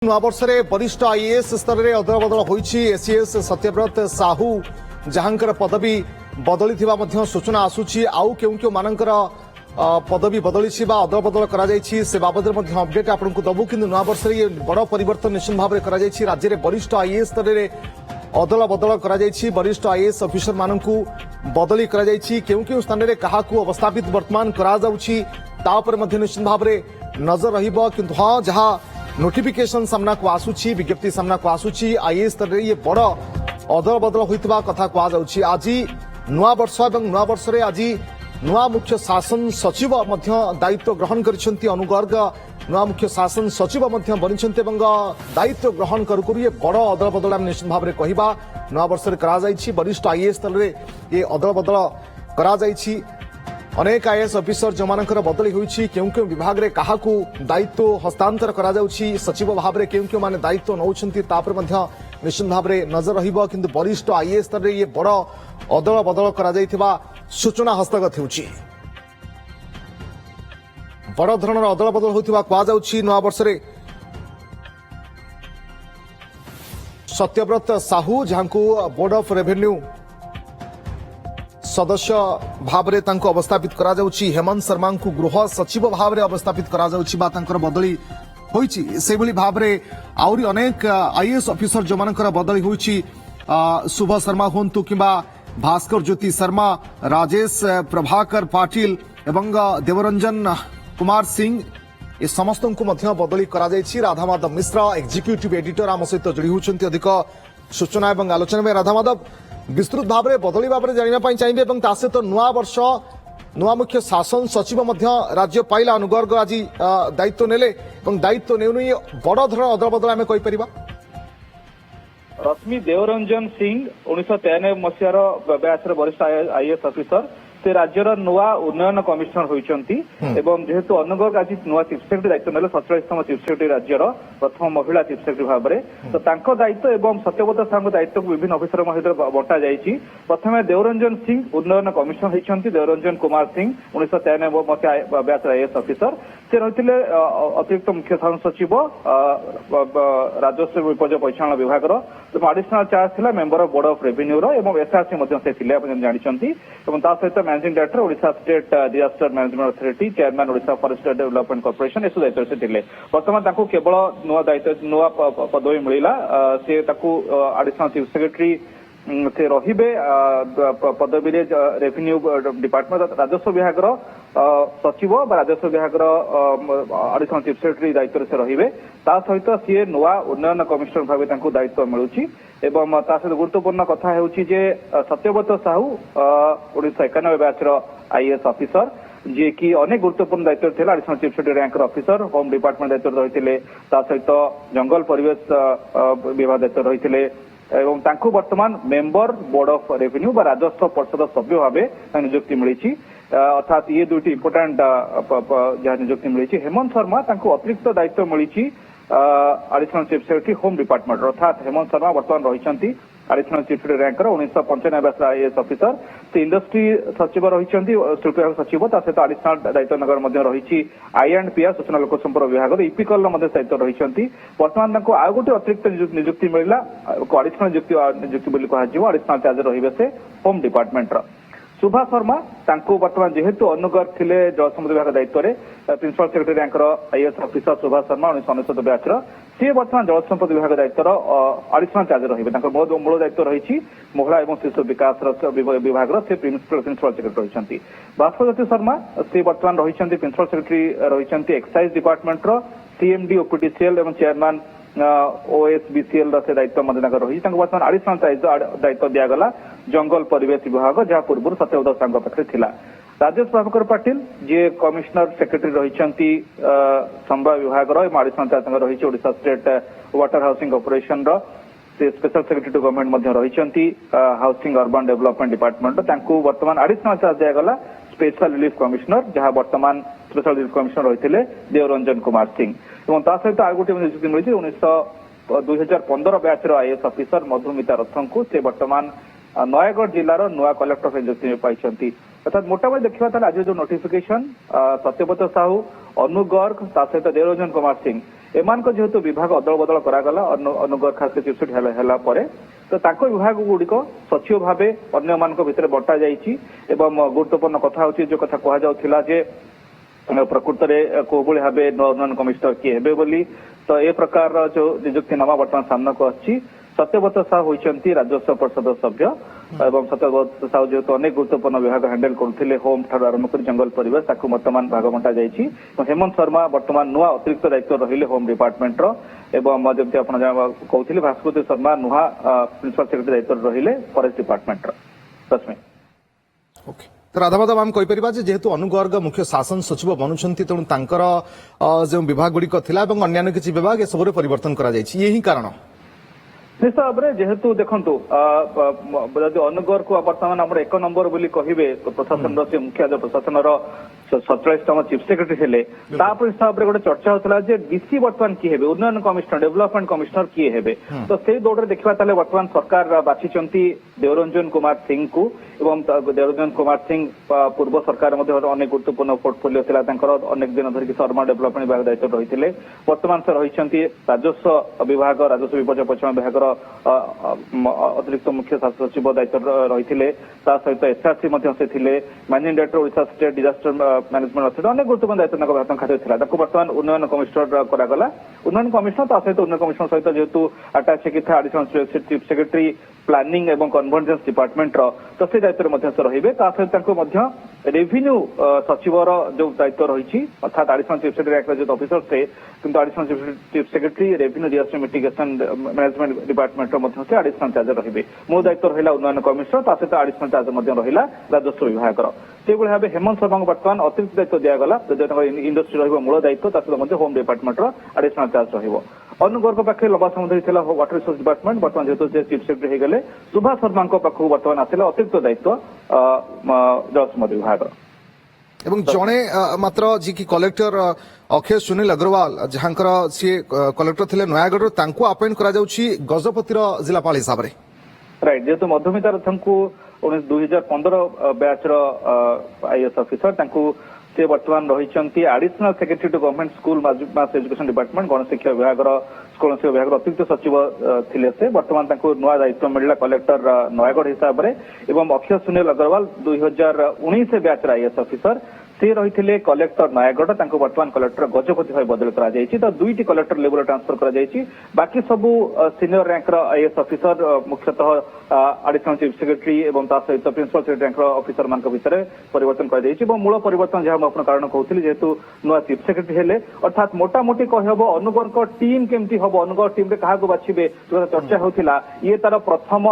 नूवर्ष वरिष्ठ आईएएस स्तर में अदलबदल होईछि। एसीएस सत्यव्रत साहू जहांकर पदवी बदली सूचना आसुछि। आउ केउ केउ मानकर पदवी बदली अदलबदल से बाबद अपडेट आपको दबू कि नूवर्ष बड़ परिवर्तन निश्चित भाव में राज्य में वरिष्ठ आईएएस स्तर में अदल बदल वरिष्ठ आईएएस अफिसर मानक बदली केउ केउ स्थान में क्या अवस्थापित वर्तमान निश्चित भाव में नजर रहिबो। हाँ जहाँ नोटिफिकेशन सामना को आसुछि, विज्ञप्ति सामना को आसुछि, आईएएस स्तर में ये बड़ अदल बदल होइतबा कथा कहुछि। आज नुआ वर्ष और नुआ वर्ष रे आज नुआ मुख्य शासन सचिव मध्य दायित्व ग्रहण करिसेंती। अनुगर्ग नुआ मुख्य शासन सचिव मध्य बनिसेंती एवं दायित्व ग्रहण करू ये बड़ अदल बदल आम निश्चित भाव में कहबा। नुआ वर्ष रे करा जायछि वरिष्ठ आईएएस स्तर में ये अदल बदल करा जायछि। अनेक आईएएस अफिसर जो मानकर बदली होईछि, केउ केउ विभाग रे काहाकू दायित्व हस्तांतर करा जाउछि, सचिव भाव रे केउ केउ माने दायित्व नउछंती तापर मध्य निश्चित भाव में नजर रहिबो। किंतु वरिष्ठ आईएएस स्तर रे ये बड़ अदल बदल करा जायथिबा सूचना हस्तगत होउछि। बड़ धरणर अदल बदल होइथिबा कहा जाउछि। नवा वर्ष रे सत्यव्रत साहू जहांकू बोर्ड ऑफ रेवेन्यू सदस्य भाव में अवस्थापित करा जाउछि। हेमंत शर्मा को गृह सचिव भाव में अवस्थापित करा जाउछि बा तांकर बदली होईछि। से भली भाव में आउरी अनेक आईएएस ऑफिसर जो मानकर बदली होईछि, शुभ शर्मा होंतु किंबा भास्कर ज्योति शर्मा, राजेश प्रभाकर पाटिल एवं देवरंजन कुमार सिंह ये समस्त को मध्य बदली करा जाइछि। राधा माधव मिश्र एग्जीक्यूटिव एडिटर आम सहित जोड़ी होउछन्ती। अधिक सूचना एवं आलोचना में राधा माधव विस्तृत भाव में बदली भाव में जाना चाहिए और सहित नुआ वर्ष नुआ मुख्य शासन सचिव राज्य पाइला। अनुगर्ग आज दायित्व नेले दायित्व नेउनु बड़ धरण अदल बदल आम कहीपर। रश्मि देवरंजन सिंह 1993 मसीहार बैच वरिष्ठ आईएएस अफिसर से राज्यर नुआ उन्नयन कमिशनर होइचंती एवं जेहेतु अनुगर्ग आज नुआ चीफ सेक्रेटरी दायित्व नेले 47तम चीफ सेक्रेटरी राज्यर प्रथम महिला चीफ सेक्रेटरी भाव में तो तांको दायित्व एवं सत्यव्रत साहू दायित्व को विभिन्न अफिसर सहित बंटा जाइछि। प्रथमे देवरंजन सिंह उन्नयन कमिशनर होइचंती। देवरंजन कुमार सिंह 1993 मसीहा बैच आईएएस अफिसर से रहिथिले अतिरिक्त मुख्य शासन सचिव राजस्व विपर्य परिचालन विभाग एडिशनल चार्ज थिला member of board of revenue एवं एसआरसी मध्य से थिले आपण जानिछंती एवं ता सहित managing director Odisha state disaster management authority chairman Odisha forest development corporation एसो दायित्व से थिले। वर्तमान ताकू केवल नुआ दायित्व नुआ पदवी मिलिला। से ताकू एडिशनल चीफ सेक्रेटरी से रहिबे पदवी रेवेन्यू डिपार्टमेंट राजस्व विभाग सचिव राजस्व विभाग एडिशनल चीफ सेक्रेटरी दायित्व से रहिबे। ता सहित सी नुआ उन्नयन कमिशनर भाव दायित्व मिलुछि एवं ता सहित गुरुत्वपूर्ण कथा हेउछि जे Satyabrata Sahu 1991 batch IAS officer जी की अनेक गुरुत्वपूर्ण दायित्व थे। Additional chief secretary rank officer home department दायित्व रही सहित जंगल परिवेश विभाग दायित्व रही एवं तांको वर्तमान मेंबर बोर्ड ऑफ रेवेन्यू बा राजस्व परिषद सभ्य भाव नियुक्ति मिली। अर्थात ये दुईटी इंपोर्टाट जहाँ नियुक्ति मिली। हेमंत शर्मा तांको अतिरिक्त दायित्व मिली additional chief secretary home department अर्थात हेमंत शर्मा वर्तमान रही additional chief secretary ranker 1995 batch IAS officer से इंडस्ट्री सचिव रही शिल्प विभाग सचिव सहित एडिशनल दायित्व नगर रही आई&पीआर सूचना लोक संपर्क विभाग इपिकल दायित्व रही। वर्तमान आउ गोटे अतिरिक्त नियुक्ति मिलला एडिशनल नियुक्ति एडिशनल चार्ज रही से होम डिपार्टमेंट सुभा शर्मा तांको वर्तमान जेहेतु अनुगर्ग थिले जलसंपद विभाग दायित्व रे principal secretary ranker IAS officer Subha Sharma 1999 batch सी वर्तमान जलसंपद विभाग दायित्व एडिशनल चार्ज रही। मूल दायित्व रही महिला एवं शिशु विकास विभाग से प्रिंसिपल सेक्रेटरी रही। भास्कर ज्योति शर्मा से वर्तमान रही प्रिंसिपल सेक्रेटरी रही एक्साइज डिपार्टमेंट सीएमडी ओपीडीसीएल एवं चेयरमैन ओएसबीसीएल से दायित्व रही। वर्तमान एडिशनल दायित्व दिगला जंगल परिवेश विभाग जहाँ पूर्व सत्यव्रत साहू पाखे थिला। राजेश प्रभाकर पाटिल जी कमिशनर सेक्रेटरी रही संभाग विभाग एडिशनल चार्ज रही Odisha state water housing operation से स्पेशल सेक्रेटरी टू गवर्नमेंट रही हाउसिंग अर्बन डेवलपमेंट डिपार्टमेंट वर्तमान एडिशनल चार्ज दिगला स्पेशल रिलीफ कमिशनर जहाँ वर्तमान स्पेशल रिलीफ कमिशनर रही देवरंजन कुमार सिंह एवं सहित आउ गोटे नियुक्ति मिली 2015 बैच आईएएस ऑफिसर मधुमिता रथ को से वर्तमान नयगढ़ जिलार नुआ कलेक्टर नियुक्ति पाई। अर्थात मोटामोटी देखा आज जो नोटिफिकेशन सत्यव्रत साहू अनुगर्ग सहित देवरंजन कुमार सिंह एमान जेहेतु विभाग अदल बदल करागला अनुग्रह खास चिफ सेक्रेटरी ହେଲା ପରେ तो ताको विभाग गुड़िक सचिव भाव अन्य मान भितर बंटा जाइछि एवं गुरुत्वपूर्ण कथा होछि जो कथा कहा जाउथिला जे प्रकृत में को भाव उन्नयन कमिशनर किए हेबे बोली तो ए प्रकार जो नियुक्तिनामा बर्तमान सामना को आछि सत्यव्रत साहू होइछंती राजस्व परिषद सभ्य एवं सत्यव्रत साहू जेहेतु अनेक गुरुत्वपूर्ण विभाग हैंडल करथिले होम ठार आरंभ कर जंगल परिवेश ताकू वर्तमान भाग बंटा जाइछि हेमंत शर्मा वर्तमान नुआ अतिरिक्त दायित्व रहिले होम डिपार्टमेंट रो एवं जमती आपण कहउथिले भास्वती शर्मा नुआ प्रिंसिपल सेक्रेटरी दायित्व रहिले फॉरेस्ट डिपार्टमेंट रो तस्मै ओके तो राधामाधव आम कहीपर जेहेतु अनुगर्ग मुख्य शासन सचिव बनुंट तेणु तांकर जो विभाग गुड़िक थिला एवं अन्य किसी विभाग ए सबरे परिवर्तन करा जायछि यही कारण निश्चित भाव में जेहेतु देखु जदि अनुगढ़ को बर्तमान आम 1 नंबर बोली कहे प्रशासन मुख्य प्रशासन 47तम चीफ सेक्रेटरी थे हिसाब से गोटे चर्चा होता है डीसी बर्तमान किए हे उन्नयन कमिशनर डेवलपमेंट कमिशनर किए हे तो से दौड़ देखा बर्तमान सरकार बाछिंट देवरंजन कुमार सिंह को एवं देवरंजन कुमार सिंह पूर्व सरकार अनेक गुरुत्वपूर्ण पोर्टफोलियो था अनेक दिन धरिक शर्मा डेवलपमेंट विभाग दायित्व रही बर्तमान से रही राजस्व विभाग राजस्व विपर्य परिचालन विभाग अतिरिक्त मुख्य शासन सचिव दायित्व रही सहित SRC managing director Odisha state disaster management authority अनेक गुरुत्वपूर्ण दायित्व खाते था बर्तमान उन्नयन कमिशनर करागला उन्नयन कमिशनर सहित उन्नयन कमिशनर सहित जेहेतु अटैच था एडिशनल चीफ सेक्रेटरी प्लानिंग एवं कन्वर्जेंस डिपार्टमेंट तो से दायित्व रही सहित रेवेन्यू सचिवर जो दायित्व रही अर्थात एडिशनल चीफ सेक्रेटरी जो ऑफिसर से किंतु additional chief secretary revenue disaster mitigation management department से एडिशनल चार्ज रही मूल दायित्व रहा उन्नयन कमिशनर सहित एडिशनल चार्ज रहा राजस्व विभाग से भाव हेमंत शर्मा बर्तमान अतिरिक्त दायित्व दिगला इंडस्ट्री रूल दायित्व सहित होम डिपार्टमेंट एडिशनल चार्ज रही अनुगढ़ पाखे लंबा समय था वाटर रिसोर्स डिपार्टमेंट बर्तमान जेहेतु चीफ सेक्रेटरी होगले सुभाष शर्मा पाखक बर्तमान आसला अतिरिक्त दायित्व जलसम्पद विभाग एवं जड़े मात्र जी की कलेक्टर अक्षय सुनील अग्रवाल जहाँकर सी कलेक्टर थे नयागढ़ अपॉइंट करा गजपतिर जिलापाल हिसाब से राइट जेहेतु मधुमिता रथम को 2015 बैच आईएएस ऑफिसर से बर्तमान रही additional secretary to government school mass education department गणशिक्षा विभाग स्कूल शिक्षा विभाग अतिरिक्त सचिव थे से बर्तमान नुआ दायित्व मिलला कलेक्टर नयागढ़ हिसाब से एवं Akshay Sunil Agarwal 2019 batch IAS officer से रही कलेक्टर नयागढ़ बर्तमान कलेक्टर गजपति भाई बदल कर तो दुईटी कलेक्टर लेवल ट्रांसफर कर बाकी सबू सीनियर रैंक आईएएस ऑफिसर मुख्यतः एडिशनल चीफ सेक्रेटरी एवं सहित प्रिंसिपल सेक्रेटरी रैंक ऑफिसर मान भितर परिवर्तन कर मूल परिवर्तन जहां मुझे कारण कहते जेहेतु नुआ चीफ सेक्रेटरी हेले अर्थात मोटामोटी कहब अनुगढ़ टीम केमती हम अनुगढ़ टीम क्या बाछे चर्चा होता ये तार प्रथम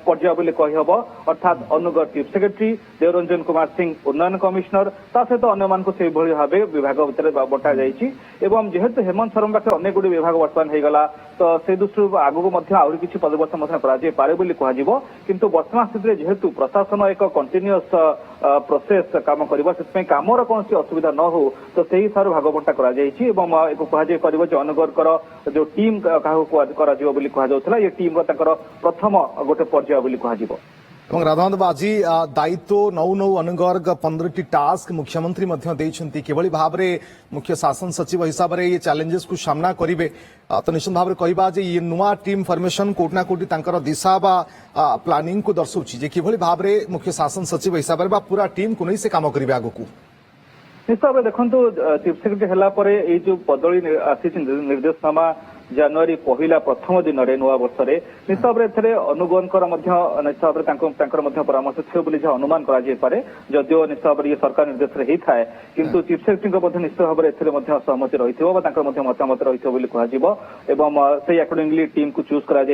पर्याय बोली कहब अर्थात अनुगढ़ चीफ सेक्रेटरी देवरंजन कुमार सिंह उन्नयन कमिशनर सहित अन्य मान से भाव विभाग भितर बंटा जाइए जेहेतु हेमंत शर्मा पाखे अनेक गुड़ी विभाग बर्तमान होगला तो से दृष्टि आगक आहरी किसी परिवर्तन कह किंतु वर्तमान स्थिति में जेहेतु प्रशासन एक कंटिन्यूअस प्रोसेस काम कर कामर कौन असुविधा न हो तो से हिसाब से भाग बंटा कर अनुगढ़ जो टीम क्या ये टीम प्रथम गोटे पर्याय कह राधामाधव आज दायित्व नौ नौ अनुगर्ग 15टी टास्क मुख्यमंत्री किभली भाव में मुख्य शासन सचिव हिसाब से ये चैलेंजेस को सामना करेंगे तो निश्चित भाव में कहवा ये नुआ टीम फॉर्मेशन कोटना कोटी दिशा बा प्लानिंग को दर्शाऊँ किभली भाव में मुख्य शासन सचिव हिसाब से पूरा टीम को नहीं से काम करेंगे आगक निश्चित भाव देखो चीफ सेक्रेटरी है जो बदली आसी निर्देशनामा जनवरी पहला प्रथम दिन में नुआ वर्ष में निश्चित भाव में अनुगणकर निश्चित भाव में परामर्श थे अनुमान करे जदियो निश्चित भाव ये सरकार निर्देश होता है किंतु चीफ सेक्रेटरी निश्चित भाव में सहमति रही मतामत रही से अकॉर्डिंगली टीम को चूज कर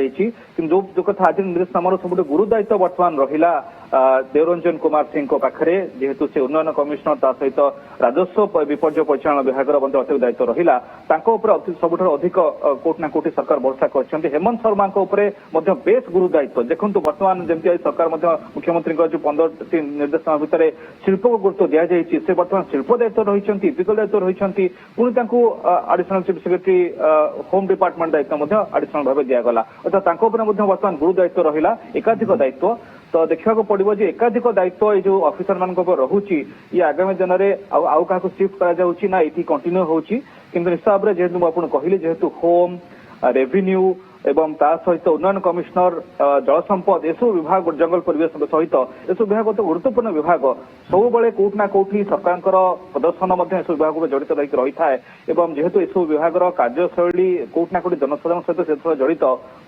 जो कथा आज निर्देशनामार सब गुरु दायित्व बर्तमान रहा देवरंजन कुमार सिंह पाखे जेहेतु से उन्नयन कमिशनर सहित राजस्व विपर्य परिचालन विभाग अतिरिक्त दायित्व रहा सबुठ अधिक कोटना कोटी सरकार भरोसा कर हेमंत शर्मा बेस गुरु दायित्व देखो बर्तमान जमी सरकार मुख्यमंत्री जो 15टी निर्देशनामा भितर शिल्प को गुरुत्व दि जाए से बर्तमान शिल्प दायित्व रही इपिकल दायित्व रही पुणी additional chief secretary home department दायित्व एडिशनल भाव दिगला अर्थात बर्तमान गुरु दायित्व रहा एकाधिक दायित्व तो देखा पड़ो जे एकाधिक दायित्व ये जो ऑफिसर मान रोचे ये आगामी दिन में आउ क्या शिफ्ट करा ना ये कंटिन्यू होची କିନ୍ତୁ ନିଶ୍ଚିତ ଭାବରେ ଯେହେତୁ ମୁଁ ଆପଣଙ୍କୁ କହିଲି ଯେହେତୁ ହୋମ୍ रेवेन्यू एवं ता सहित उन्नयन कमिशनर जल संपद एसबू विभाग जंगल परिवेश सहित एसबू विभाग तो गुरुत्वपूर्ण विभाग सबुबले कोठना कोठी सरकार प्रदर्शन विभाग जड़ित रही थाए एवं जेहेतु एसबू विभाग कार्यशैली कोठना कोठी जनसाधारण सहित जड़ित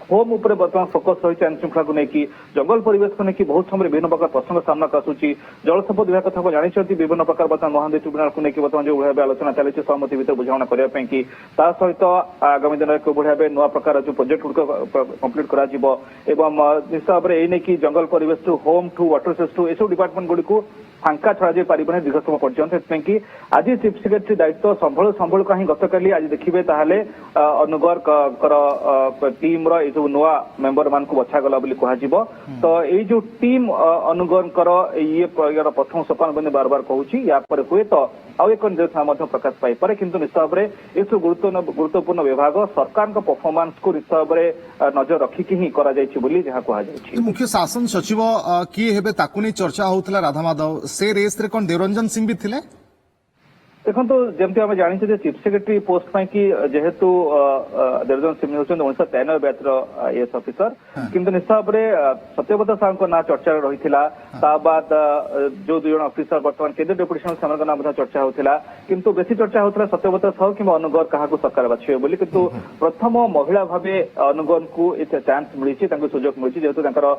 होम उपर बर्तमान फोकस रही आईन श्रृंखला को लेकिन जंगल परिवेश को लेकिन बहुत समय विभिन्न प्रकार प्रसंग सामना आसूची जल संपद विभाग कथा जानते विभिन्न प्रकार बर्तमान महानदी ट्रिब्यूनाल को लेकिन बर्तमान जो भाव आलोचना चली सहमति भितर बुझाणा करने की सहित आगामी दिन को भाव नुआ प्रकार जो प्रोजेक्ट गुड़िक कम्प्लीट करा निश्चित भाव में यही जंगल परिवेश to home to water resource to एसबू डिपार्टमेंट गुड़ी फांका छड़ा जाई पारिबने दीर्घ समय पर्यंत कि आज चीफ सेक्रेटरी दायित्व संभालू संभालू का गतकाली आज देखिए ताहले अनुगर टीम रो जो नुआ मेंबर मान को बछागला बोली कह तो ये जो टीम अनुगर ये प्रथम सोपान बने बार बार कहूँ या हुए तो आउ एक निर्देशना प्रकाश पाइपे किंतु निश्चित भाव में इस गुरुत्वपूर्ण विभाग सरकार परफॉर्मेंस को निश्चित भाव में नजर रखिकी ही कहुई मुख्य शासन सचिव किए हेबे ताकु नहीं चर्चा होता राधामाधव से रेस रे कौन देवरंजन सिंह भी थिले देखो जमती आम जानी चीफ सेक्रेटरी पोस्ट कि जेहेतु देवरंजन सिंह होती 1993 बैच आईएएस ऑफिसर किंतु निश्चित भाव में सत्यव्रत साहू ना चर्चा रही बाद जो दुई जन ऑफिसर बर्तमान केंद्रीय डेपुटेशन से नाम चर्चा होता किंतु बेसी चर्चा होता सत्यव्रत साहू कि अनुगर क्या सरकार बाछे बोली किंतु प्रथम महिला भाव अनुगर को चांस मिली सुजोग मिली जेहेतु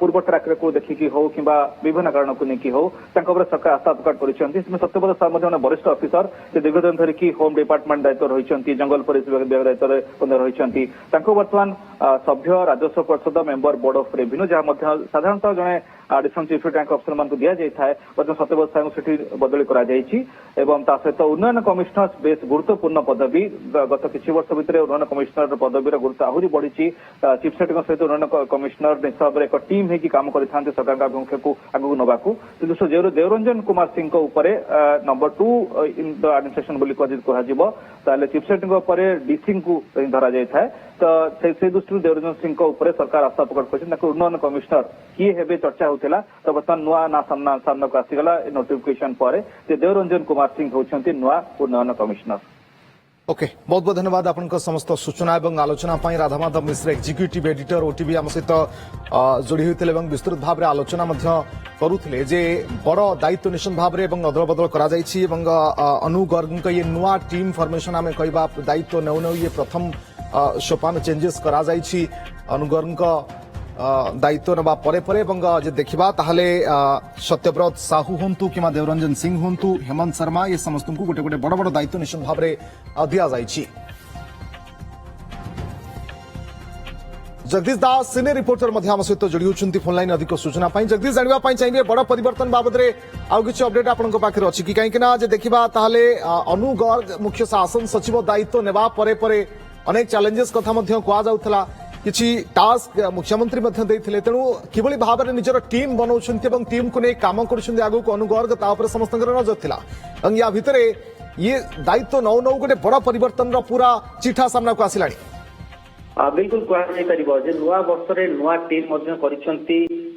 पूर्व ट्राक को देखिकी हो कि विभिन्न कारण को लेकिन हो सरकार आस्था प्रकट कर सत्यव्रत साहू वरिष्ठ ऑफिसर से दीर्घ दिन धरिकी होम डिपार्टमेंट दायित्व रही जंगल परिवेश विभाग दायित्व रही बर्तमान सभ्य राजस्व परिषद मेंबर बोर्ड ऑफ रेवेन्यू जहां साधारणतः जड़े एडिशनल चीफ रैंक अफिसर मान दि जाए बर्तमान सत्यव्रत साहू से बदली सहित उन्नयन कमिशनर बेस गुरुत्वपूर्ण पदवी गत किसी वर्ष भितर उन्नयन कमिशनर पदवीर गुरुत्व आहरी बढ़ी चीफ सेक्रेटरी सहित उन्नयन कमिशनर निश्चित भाव में एक टीम होगी काम करते सरकार अभिमुख्य को आगू नवाकू किंतु Devranjan Kumar Singh number 2 in the administration बोली कह चीफ सेक्रेटरी डीसी को धरा जाए तो से दृष्टि देवरंजन सिंह सरकार आस्था प्रकट कर उन्नयन कमिशनर किए हेबे चर्चा होता तो बर्तमान नुआ ना सामना को आसीगला नोटिफिकेशन पर देवरंजन कुमार सिंह होती नुआ उन्नयन कमिशनर ओके बहुत बहुत धन्यवाद आपन समस्त सूचना और आलोचना राधामाधव मिश्र एक्जिक्यूटिव एडिटर ओटीवी आम सहित जोड़ी होते विस्तृत भाव में आलोचना करुले जे बड़ दायित्व निश्चित भाव में अदल बदल अनु गर्ग ये नुआ टीम फॉर्मेशन आम कह दायित्व नौ नौ ये प्रथम सोपान चेंजेस करा अनुगर्ग दायित्व नवा जे देखा ताहले सत्यव्रत साहू हूँ कि देवरंजन सिंह हूँ हेमंत शर्मा ये समस्त को गोटे गोटे बड़ बड़ दायित्व निश्चित भाव में दि जाइए। जगदीश दास सिने रिपोर्टर आम सहित जोड़ी होती फोन लाइन अधिक सूचना जगदीश जानवाई चाहिए बड़ परिवर्तन बाबद आउ किसी अपडेट आपन पाखे अच्छी कि कहीं देखा अनु गर्ग मुख्य शासन सचिव दायित्व नेबा परे अनेक चैलेंजेस कथा कहुला किसी टास्क मुख्यमंत्री तेणु किभली भाव में निजर टीम बनाऊं टीम को नहीं काम कर आगू को अनुगर्ग समस्त नजर थिला या भितर ये दायित्व नौ नौ गोटे बड़ परिवर्तन पूरा चिठा सामना को आसिला बिल्कुल कह नुआ वर्ष में नुआ टीम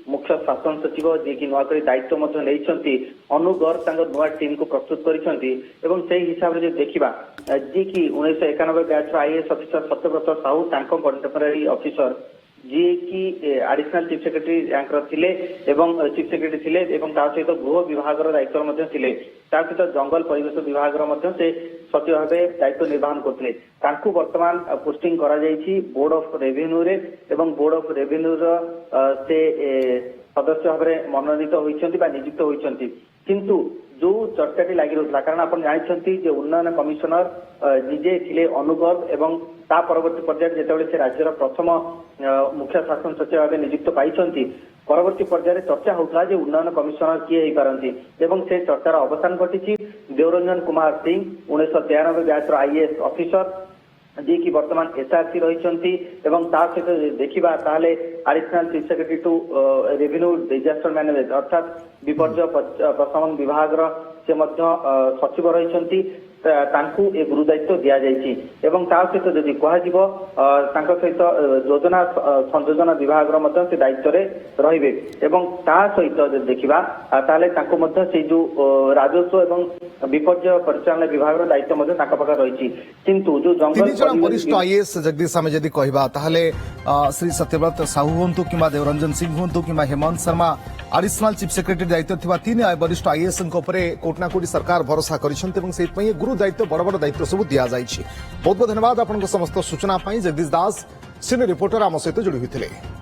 मुख्य शासन सचिव जी की नुआक दायित्व नहीं अनुगर्ग नुआ टीम को प्रस्तुत कर हिसाब से देखा जी की 1991 batch IAS officer Satyabrata Sahu contemporary officer जी की एडिशनल चीफ सेक्रेटरी रैंक थिले चीफ सेक्रेटरी थिले सहित गृह विभाग दायित्व सहित जंगल परिवेश विभाग से सचिव भाव दायित्व निर्वहन करते वर्तमान पोस्टिंग बोर्ड ऑफ रेवेन्यू रे बोर्ड ऑफ रेवेन्यू से सदस्य भाव में मनोनीत होती नियुक्त होती किंतु जो चर्चा लगी रहा कारण आप जानते उन्नयन कमिशनर निजे थिले अनुगर्ग एवं ता परवर्ती पर्यायर जिते से राज्यर प्रथम मुख्य शासन सचिव भाव नियुक्त पाई परवर्ती पर्यायर चर्चा होता उन्नयन कमिशनर किए हो पारती से चर्चार अवसान घटी Debaranjan Kumar Singh 1993 batch IAS officer जी की वर्तमान एसआरसी रही सहित देखा ताले additional chief secretary to revenue disaster management अर्थात विपर्य प्रशमन विभाग से सचिव रही ତାଙ୍କୁ ଏ ଗୁରୁ ଦାୟିତ୍ୱ ଦିଆଯାଇଛି ଏବଂ ତା ସହିତ ଯଦି କୁହାଯିବ ତାଙ୍କ ସହିତ ଯୋଜନା ସଂଯୋଜନା ବିଭାଗର ମଧ୍ୟ ସେ ଦାୟିତ୍ୱରେ ରହିବେ ଏବଂ ତା ସହିତ ଯଦି ଦେଖିବା ତାହେଲେ ତାଙ୍କୁ ମଧ୍ୟ ସେଇ ଯୋଉ ରାଜସ୍ୱ ଏବଂ ବିପର୍ଯ୍ୟୟ ପରିଚାଳନା ବିଭାଗର ଦାୟିତ୍ୱ ମଧ୍ୟ ତାଙ୍କ ପାଖରେ ରହିଛି କିନ୍ତୁ ଯୋଉ ଜଙ୍ଗଲ ତିନି ଜଣ ବରିଷ୍ଠ ଆଇଏଏସ୍ ଜଗଦୀଶ ଆମେ ଯଦି କହିବା ତାହେଲେ ଶ୍ରୀ ସତ୍ୟବ୍ରତ ସାହୁ ହୁଅନ୍ତୁ କିମ୍ବା ଦେବରଞ୍ଜନ ସିଂ ହୁଅନ୍ତୁ କିମ୍ବା Hemant Sharma additional chief secretary ଦାୟିତ୍ୱ ଥିବା ତିନି ବରିଷ୍ଠ ଆଇଏଏସ୍ଙ୍କ ଉପରେ କୋଟି ନା କୋଟି ସରକାର ଭରସା କରିଛନ୍ତି ଏବଂ ସେଥିପାଇଁ ଗୁରୁ ଦାୟିତ୍ୱ ବଡ଼ ବଡ଼ ଦାୟିତ୍ୱ ସବୁ ଦିଆଯାଇଛି ବହୁତ ବହୁତ ଧନ୍ୟବାଦ ଆପଣଙ୍କ ସମସ୍ତ ସୂଚନା ପାଇଁ ଜଗଦୀଶ ଦାସ ସିନିୟର ରିପୋର୍ଟର ଆମ ସହିତ ଯୋଡ଼ି ହୋଇଥିଲେ।